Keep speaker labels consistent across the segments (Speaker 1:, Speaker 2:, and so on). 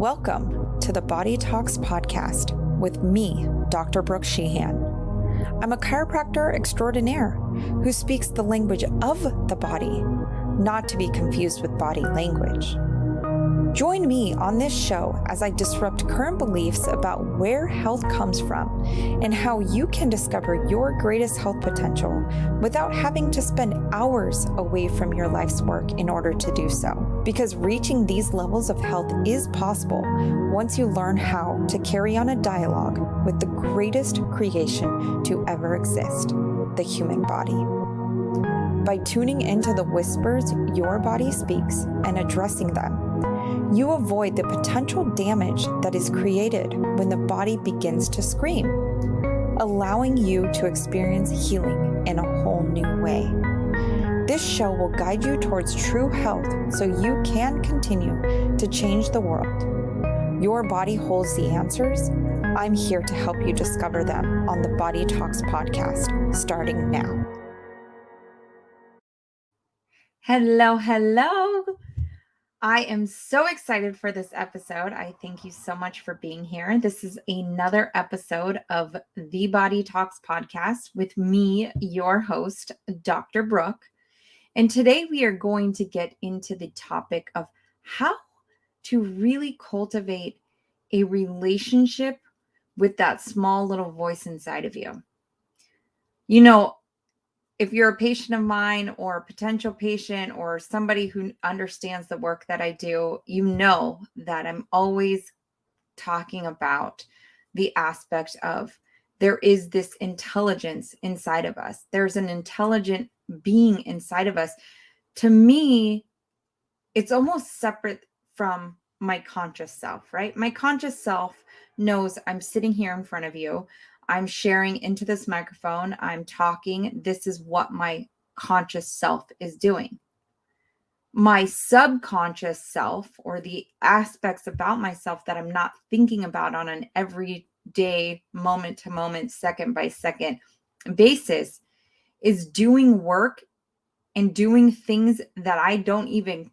Speaker 1: Welcome to the Body Talks podcast with me, Dr. Brook. I'm a chiropractor extraordinaire who speaks the language of the body, not to be confused with body language. Join me on this show as I disrupt current beliefs about where health comes from and how you can discover your greatest health potential without having to spend hours away from your life's work in order to do so. Because reaching these levels of health is possible once you learn how to carry on a dialogue with the greatest creation to ever exist, the human body. By tuning into the whispers your body speaks and addressing them, you avoid the potential damage that is created when the body begins to scream, allowing you to experience healing in a whole new way. This show will guide you towards true health so you can continue to change the world. Your body holds the answers. I'm here to help you discover them on the Body Talks podcast, starting now. Hello. I am so excited for this episode. I thank you so much for being here. This is another episode of the Body Talks podcast with me, your host, Dr. Brook. And today we are going to get into the topic of how to really cultivate a relationship with that small little voice inside of you. You know, if you're a patient of mine or a potential patient or somebody who understands the work that I do, you know that I'm always talking about the aspect of there is this intelligence inside of us. There's an intelligent being inside of us. To me, it's almost separate from my conscious self, right? My conscious self knows I'm sitting here in front of you. I'm sharing into this microphone. I'm talking. This is what my conscious self is doing. My subconscious self, or the aspects about myself that I'm not thinking about on an everyday, moment to moment, second by second basis, is doing work and doing things that I don't even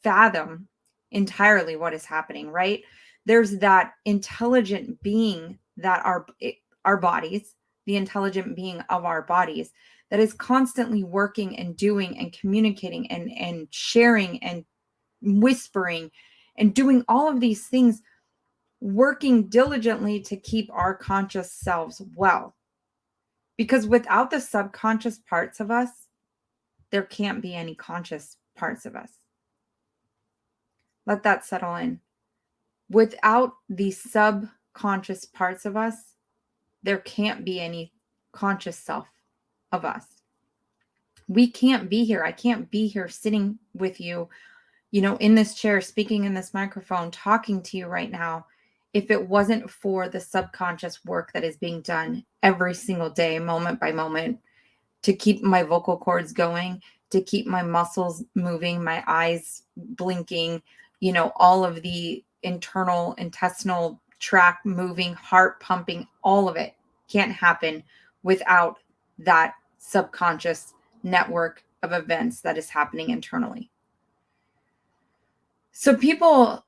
Speaker 1: fathom entirely what is happening, right? There's that intelligent being that our bodies, the intelligent being of our bodies, that is constantly working and doing and communicating and sharing and whispering and doing all of these things, working diligently to keep our conscious selves well. Because without the subconscious parts of us, there can't be any conscious parts of us. Let that settle in. Without the subconscious parts of us, there can't be any conscious self of us. We can't be here. I can't be here sitting with you, in this chair, speaking in this microphone, talking to you right now, if it wasn't for the subconscious work that is being done every single day, moment by moment, to keep my vocal cords going, to keep my muscles moving, my eyes blinking, all of the internal intestinal tract moving, heart pumping, all of it can't happen without that subconscious network of events that is happening internally. So people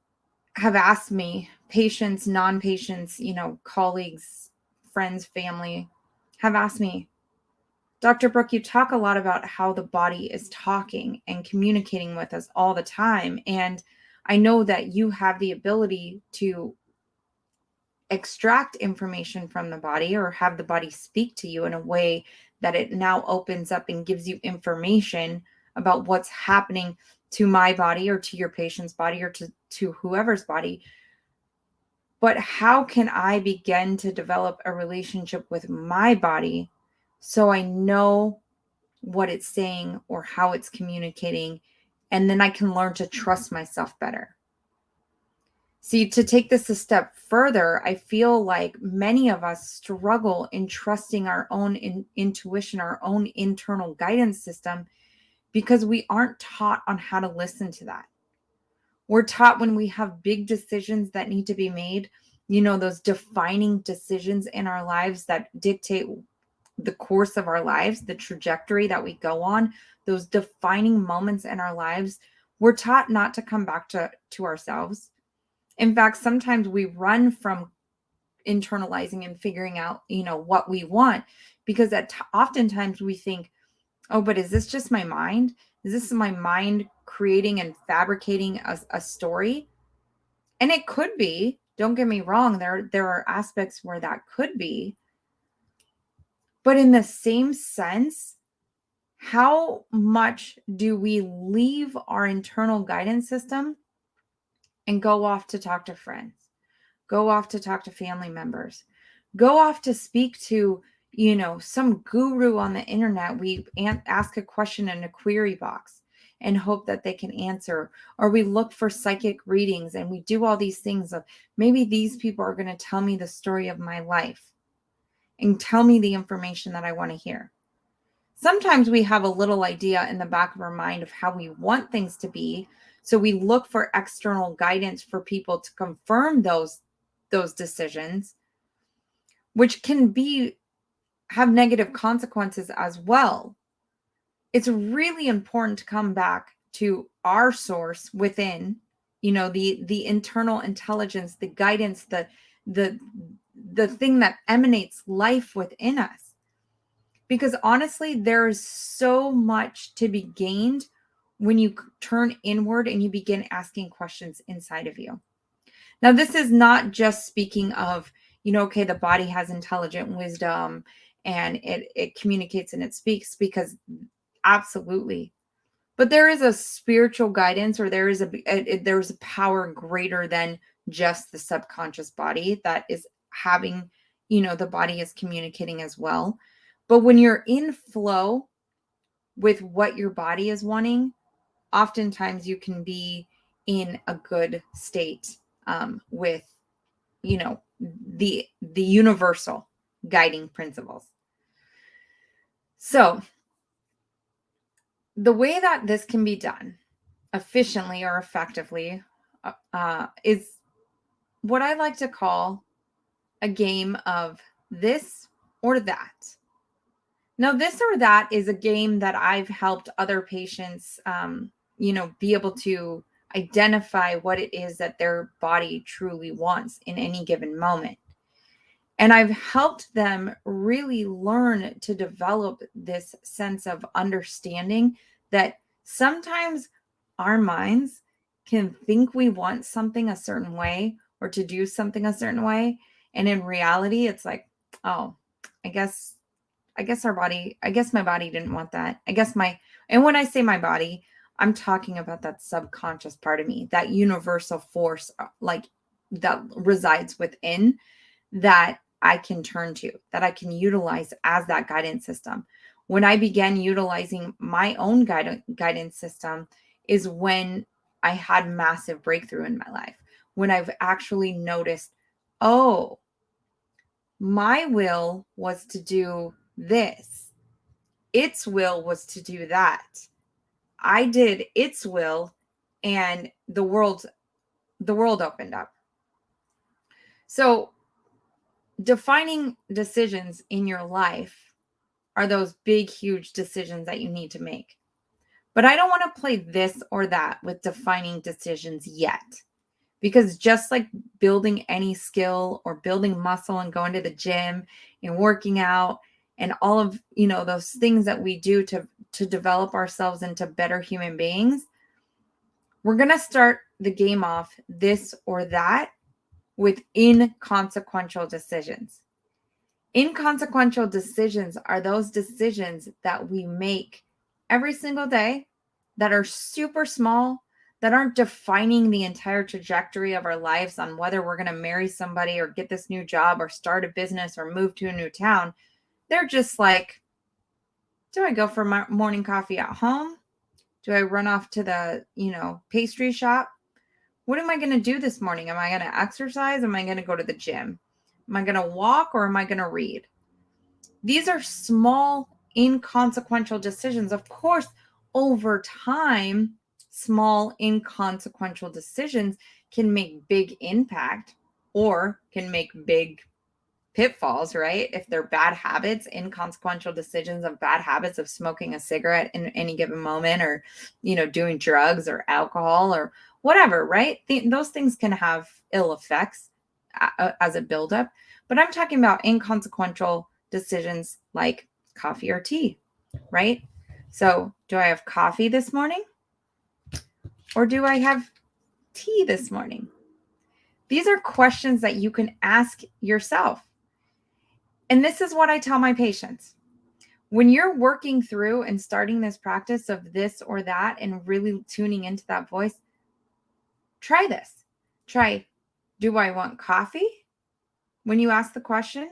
Speaker 1: have asked me, patients, non-patients, colleagues, friends, family, have asked me, Dr. Brook, you talk a lot about how the body is talking and communicating with us all the time. And I know that you have the ability to extract information from the body or have the body speak to you in a way that it now opens up and gives you information about what's happening to my body or to your patient's body or to whoever's body. But how can I begin to develop a relationship with my body so I know what it's saying or how it's communicating, and then I can learn to trust myself better? See, to take this a step further, I feel like many of us struggle in trusting our own intuition, our own internal guidance system, because we aren't taught on how to listen to that. We're taught when we have big decisions that need to be made, those defining decisions in our lives that dictate the course of our lives, the trajectory that we go on, those defining moments in our lives, we're taught not to come back to ourselves In fact, sometimes we run from internalizing and figuring out, what we want, because oftentimes we think, oh, but is this just my mind? Is this my mind creating and fabricating a story? And it could be, don't get me wrong, there are aspects where that could be. But in the same sense, how much do we leave our internal guidance system and go off to talk to friends, go off to talk to family members, go off to speak to, some guru on the internet? We ask a question in a query box and hope that they can answer, or we look for psychic readings and we do all these things of, maybe these people are going to tell me the story of my life and tell me the information that I want to hear. Sometimes we have a little idea in the back of our mind of how we want things to be, so we look for external guidance for people to confirm those decisions, which can have negative consequences as well. It's really important to come back to our source within, the internal intelligence, the guidance, the thing that emanates life within us. Because honestly, there's so much to be gained when you turn inward and you begin asking questions inside of you. Now, this is not just speaking of, okay, the body has intelligent wisdom and it communicates and it speaks, because absolutely. But there is a spiritual guidance, or there's a power greater than just the subconscious body that is having, the body is communicating as well. But when you're in flow with what your body is wanting, oftentimes you can be in a good state with, the universal guiding principles. So the way that this can be done efficiently or effectively is what I like to call a game of this or that. Now, this or that is a game that I've helped other patients, be able to identify what it is that their body truly wants in any given moment. And I've helped them really learn to develop this sense of understanding that sometimes our minds can think we want something a certain way or to do something a certain way. And in reality, it's like, oh, I guess my body didn't want that. And when I say my body, I'm talking about that subconscious part of me, that universal force, like that resides within, that I can turn to, that I can utilize as that guidance system. When I began utilizing my own guidance system is when I had massive breakthrough in my life, when I've actually noticed, oh, my will was to do this. Its will was to do that. I did its will, and the world opened up. So defining decisions in your life are those big, huge decisions that you need to make. But I don't want to play this or that with defining decisions yet. Because just like building any skill or building muscle and going to the gym and working out and all of, those things that we do to develop ourselves into better human beings, we're going to start the game off this or that with inconsequential decisions. Inconsequential decisions are those decisions that we make every single day that are super small, that aren't defining the entire trajectory of our lives on whether we're going to marry somebody or get this new job or start a business or move to a new town. They're just like, do I go for my morning coffee at home? Do I run off to the, pastry shop? What am I going to do this morning? Am I going to exercise? Am I going to go to the gym? Am I going to walk, or am I going to read? These are small, inconsequential decisions. Of course, over time, small, inconsequential decisions can make big impact or can make big pitfalls, right? If they're bad habits, inconsequential decisions of bad habits of smoking a cigarette in any given moment, or, doing drugs or alcohol or whatever, right? Those things can have ill effects as a buildup. But I'm talking about inconsequential decisions like coffee or tea, right? So, do I have coffee this morning or do I have tea this morning? These are questions that you can ask yourself. And this is what I tell my patients. When you're working through and starting this practice of this or that and really tuning into that voice, try this. Try, do I want coffee? When you ask the question,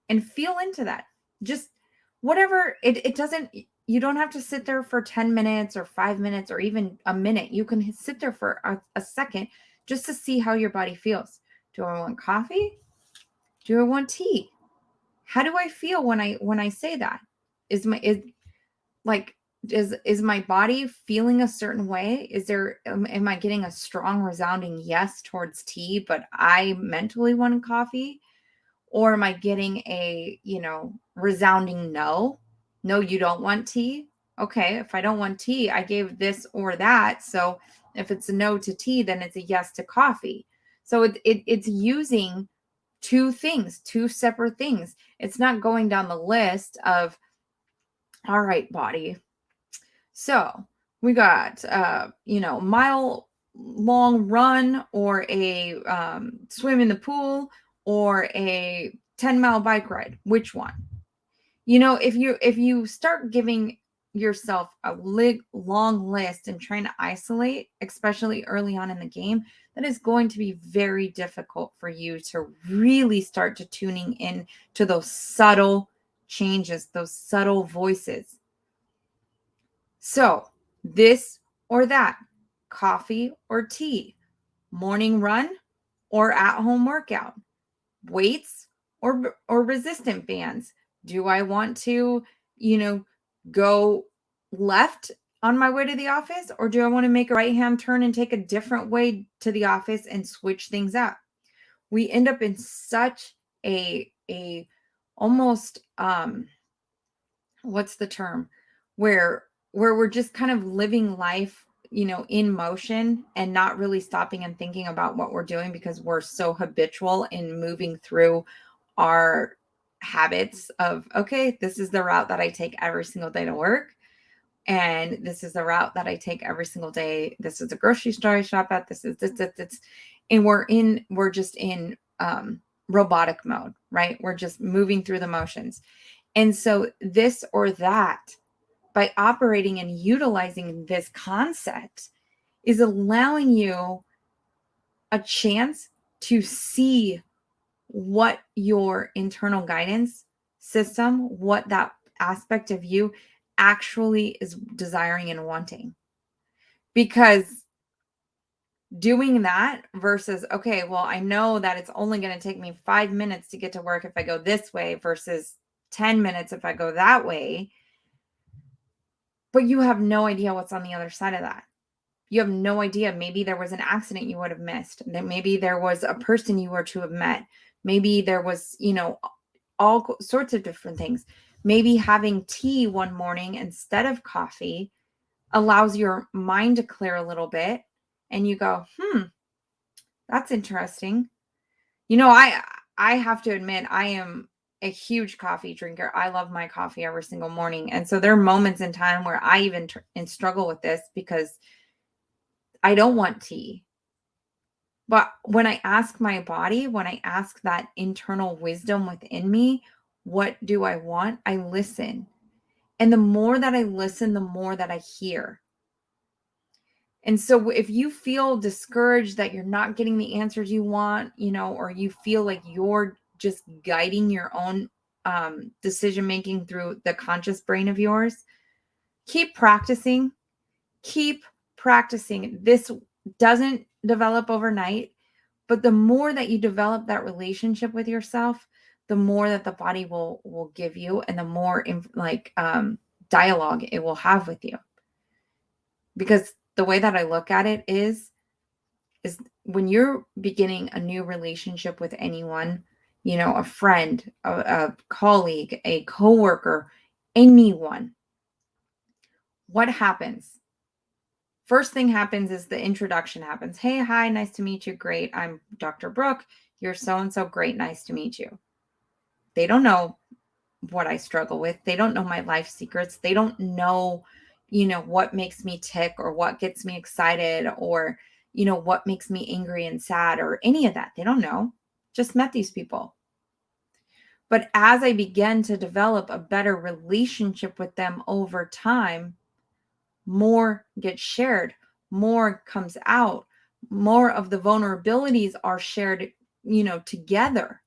Speaker 1: and feel into that. Just whatever, it doesn't, you don't have to sit there for 10 minutes or 5 minutes or even a minute. You can sit there for a second just to see how your body feels. Do I want coffee? Do I want tea? How do I feel when I say that? Is my body feeling a certain way? Am I getting a strong resounding yes towards tea, but I mentally want coffee? Or am I getting a, resounding no? No, you don't want tea? Okay, if I don't want tea, I gave this or that. So if it's a no to tea, then it's a yes to coffee. So it's using two things, two separate things. It's not going down the list of, all right, body. So we got, mile long run or a swim in the pool or a 10-mile bike ride. Which one? If you start giving yourself a long list and trying to isolate, especially early on in the game, that is going to be very difficult for you to really start to tuning in to those subtle changes, those subtle voices. So this or that, coffee or tea, morning run or at-home workout, weights or resistant bands. Do I want to, go left on my way to the office, or do I want to make a right-hand turn and take a different way to the office and switch things up? We end up in such a almost what's the term, where we're just kind of living life, in motion and not really stopping and thinking about what we're doing because we're so habitual in moving through our habits of, okay, this is the route that I take every single day to work. And this is the route that I take every single day. This is the grocery store I shop at. This is this. And we're just in robotic mode, right? We're just moving through the motions. And so this or that, by operating and utilizing this concept, is allowing you a chance to see what your internal guidance system, what that aspect of you actually is desiring and wanting. Because doing that versus, okay, well, I know that it's only going to take me 5 minutes to get to work if I go this way versus 10 minutes if I go that way. But you have no idea what's on the other side of that. You have no idea. Maybe there was an accident you would have missed. Maybe there was a person you were to have met. Maybe there was, all sorts of different things. Maybe having tea one morning instead of coffee allows your mind to clear a little bit and you go, that's interesting. I have to admit, I am a huge coffee drinker. I love my coffee every single morning. And so there are moments in time where I even struggle with this because I don't want tea. But when I ask my body, when I ask that internal wisdom within me, what do I want? I listen. And the more that I listen, the more that I hear. And so if you feel discouraged that you're not getting the answers you want, or you feel like you're just guiding your own decision making through the conscious brain of yours, keep practicing. Keep practicing. This doesn't develop overnight, but the more that you develop that relationship with yourself, the more that the body will give you, and the more dialogue it will have with you. Because the way that I look at it is when you're beginning a new relationship with anyone, a friend, a colleague, a coworker, anyone, what happens? First thing happens is the introduction happens. Hey, hi, nice to meet you. Great. I'm Dr. Brook. You're so-and-so. Great. Nice to meet you. They don't know what I struggle with. They don't know my life secrets. They don't know, what makes me tick or what gets me excited or, what makes me angry and sad or any of that. They don't know. Just met these people. But as I began to develop a better relationship with them over time, more gets shared, more comes out, more of the vulnerabilities are shared, together.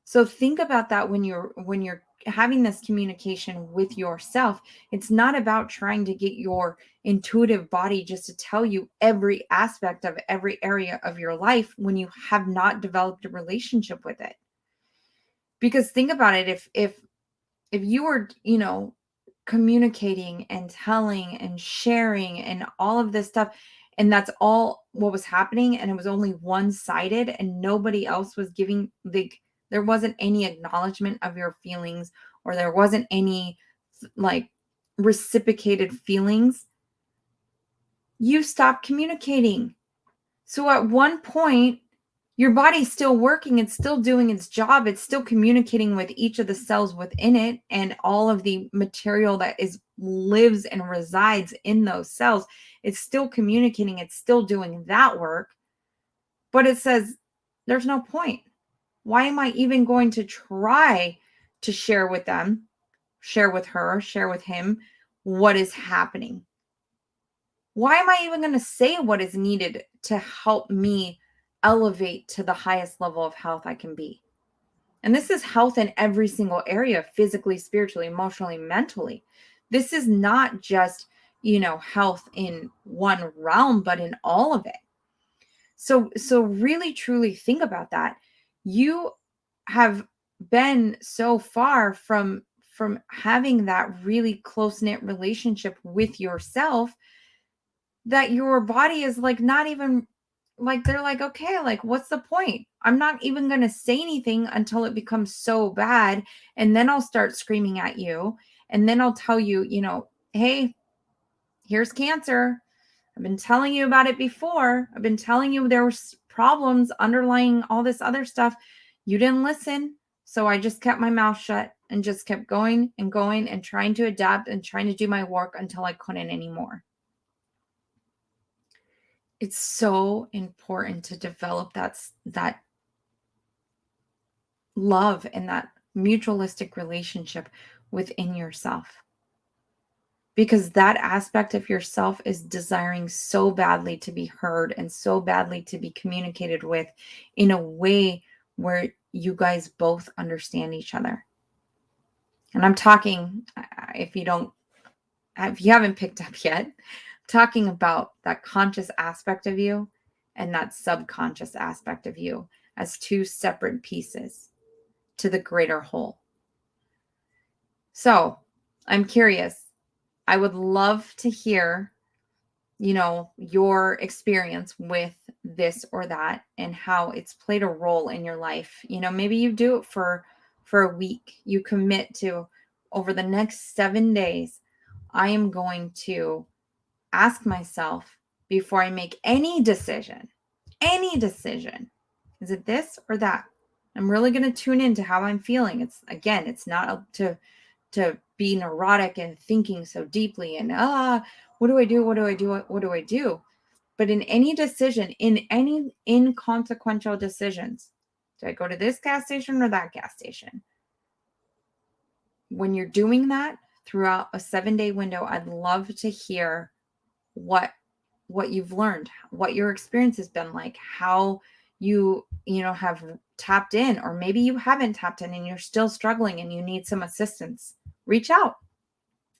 Speaker 1: So think about that when you're having this communication with yourself. It's not about trying to get your intuitive body just to tell you every aspect of every area of your life when you have not developed a relationship with it. Because think about it, if you were, communicating and telling and sharing and all of this stuff, and that's all what was happening, and it was only one-sided and nobody else was giving, there wasn't any acknowledgement of your feelings, or there wasn't any like reciprocated feelings, you stopped communicating. So at one point, your body's still working, it's still doing its job, it's still communicating with each of the cells within it and all of the material that lives and resides in those cells. It's still communicating, it's still doing that work. But it says there's no point. Why am I even going to try to share with them, share with her, share with him what is happening? Why am I even going to say what is needed to help me elevate to the highest level of health I can be? And this is health in every single area, physically, spiritually, emotionally, mentally. This is not just, health in one realm, but in all of it. So really, truly think about that. You have been so far from having that really close-knit relationship with yourself that your body is like not even like, they're like, okay, like what's the point? I'm not even going to say anything until it becomes so bad, and then I'll start screaming at you, and then I'll tell you, hey, here's cancer. I've been telling you about it before. I've been telling you there was problems underlying all this other stuff. You didn't listen. So I just kept my mouth shut and just kept going and trying to adapt and trying to do my work until I couldn't anymore. It's so important to develop that love and that mutualistic relationship within yourself. Because that aspect of yourself is desiring so badly to be heard and so badly to be communicated with in a way where you guys both understand each other. And I'm talking, if you haven't picked up yet, talking about that conscious aspect of you and that subconscious aspect of you as two separate pieces to the greater whole. So I'm curious. I would love to hear, your experience with this or that and how it's played a role in your life. Maybe you do it for a week. You commit to, over the next 7 days, I am going to ask myself before I make any decision, is it this or that? I'm really going to tune into how I'm feeling. It's not up to be neurotic and thinking so deeply and what do I do? What do I do? What do I do? But in any decision, in any inconsequential decisions, do I go to this gas station or that gas station? When you're doing that throughout a 7-day window, I'd love to hear what you've learned, what your experience has been like, how you have tapped in, or maybe you haven't tapped in and you're still struggling and you need some assistance. Reach out.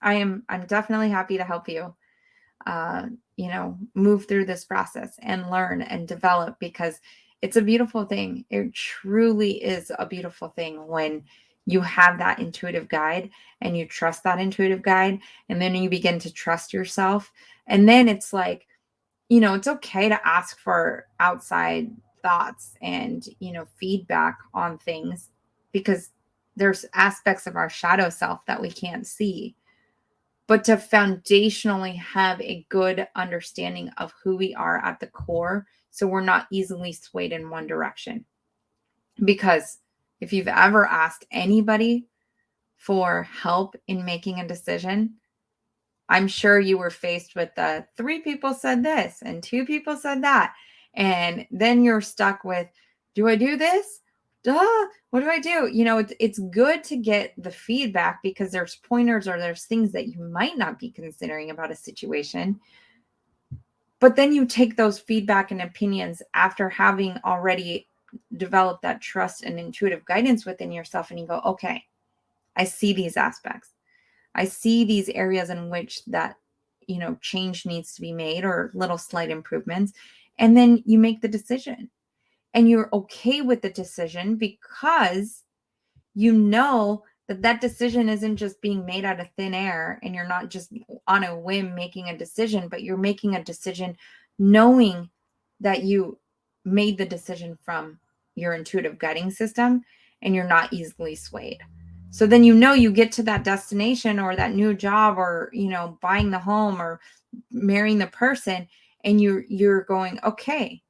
Speaker 1: I'm definitely happy to help you move through this process and learn and develop, because it's a beautiful thing. It truly is a beautiful thing when you have that intuitive guide and you trust that intuitive guide, and then you begin to trust yourself. And then it's like, it's okay to ask for outside thoughts and, feedback on things, because there's aspects of our shadow self that we can't see. but to foundationally have a good understanding of who we are at the core, so we're not easily swayed in one direction. Because if you've ever asked anybody for help in making a decision, I'm sure you were faced with 3 people said this and 2 people said that. And then you're stuck with, do I do this? Duh, what do I do? It's good to get the feedback because there's pointers or there's things that you might not be considering about a situation. But then you take those feedback and opinions after having already developed that trust and intuitive guidance within yourself, and you go, okay, I see these aspects. I see these areas in which that, change needs to be made or little slight improvements. And then you make the decision and you're okay with the decision because you know that decision isn't just being made out of thin air and you're not just on a whim making a decision, but you're making a decision knowing that you made the decision from your intuitive guiding system and you're not easily swayed. So then you get to that destination or that new job or, buying the home or marrying the person, and you're going, okay,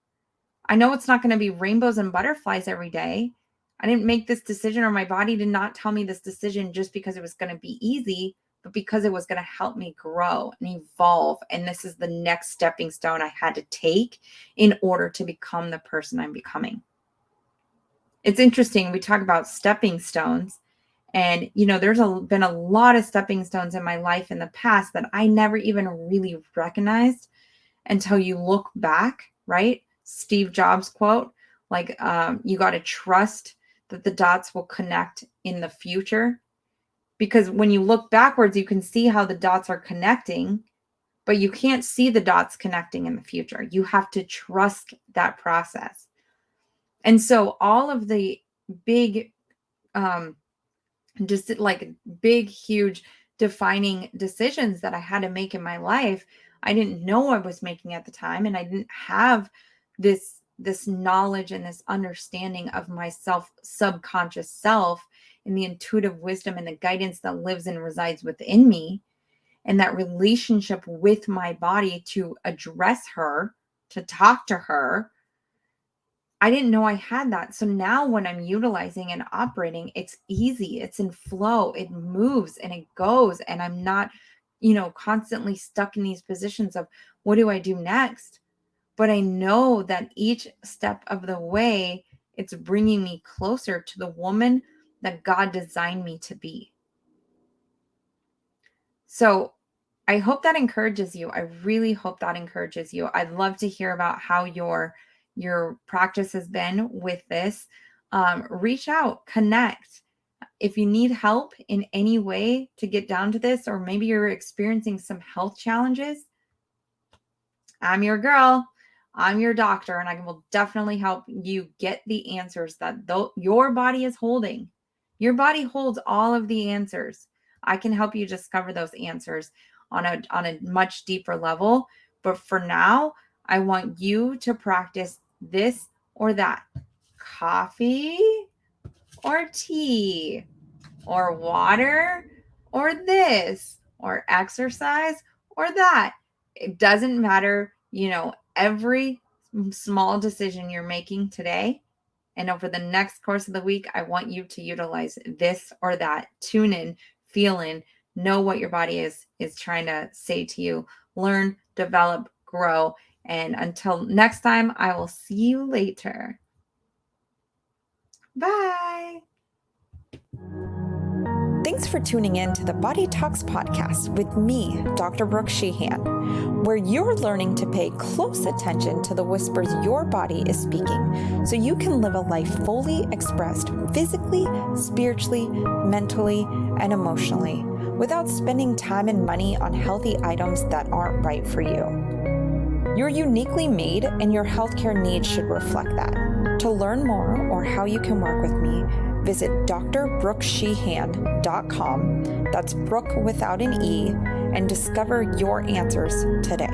Speaker 1: I know it's not going to be rainbows and butterflies every day. I didn't make this decision, or my body did not tell me this decision just because it was going to be easy, but because it was going to help me grow and evolve. And this is the next stepping stone I had to take in order to become the person I'm becoming. It's interesting. We talk about stepping stones. And, there's been a lot of stepping stones in my life in the past that I never even really recognized until you look back, right? Steve Jobs quote, like, you got to trust that the dots will connect in the future. Because when you look backwards, you can see how the dots are connecting, but you can't see the dots connecting in the future. You have to trust that process. And so all of the big, just like big, huge defining decisions that I had to make in my life, I didn't know I was making at the time. And I didn't have this knowledge and this understanding of myself, subconscious self, and the intuitive wisdom and the guidance that lives and resides within me, and that relationship with my body to address her, to talk to her. I didn't know I had that. So now when I'm utilizing and operating, it's easy, it's in flow, it moves and it goes. And I'm not, constantly stuck in these positions of what do I do next? But I know that each step of the way, it's bringing me closer to the woman that God designed me to be. So I hope that encourages you. I really hope that encourages you. I'd love to hear about how your practice has been with this. Reach out, connect. If you need help in any way to get down to this, or maybe you're experiencing some health challenges, I'm your girl. I'm your doctor, and I will definitely help you get the answers that your body is holding. Your body holds all of the answers. I can help you discover those answers on a much deeper level. But for now, I want you to practice this or that. Coffee or tea or water or this or exercise or that. It doesn't matter, every small decision you're making today and over the next course of the week, I want you to utilize this or that. Tune in, feel in, know what your body is trying to say to you. Learn, develop, grow. And until next time, I will see you later. Bye.
Speaker 2: Thanks for tuning in to the Body Talks podcast with me, Dr. Brook Sheehan, where you're learning to pay close attention to the whispers your body is speaking so you can live a life fully expressed physically, spiritually, mentally, and emotionally without spending time and money on healthy items that aren't right for you. You're uniquely made, and your healthcare needs should reflect that. To learn more or how you can work with me, visit drbrooksheehan.com, that's Brook without an E, and discover your answers today.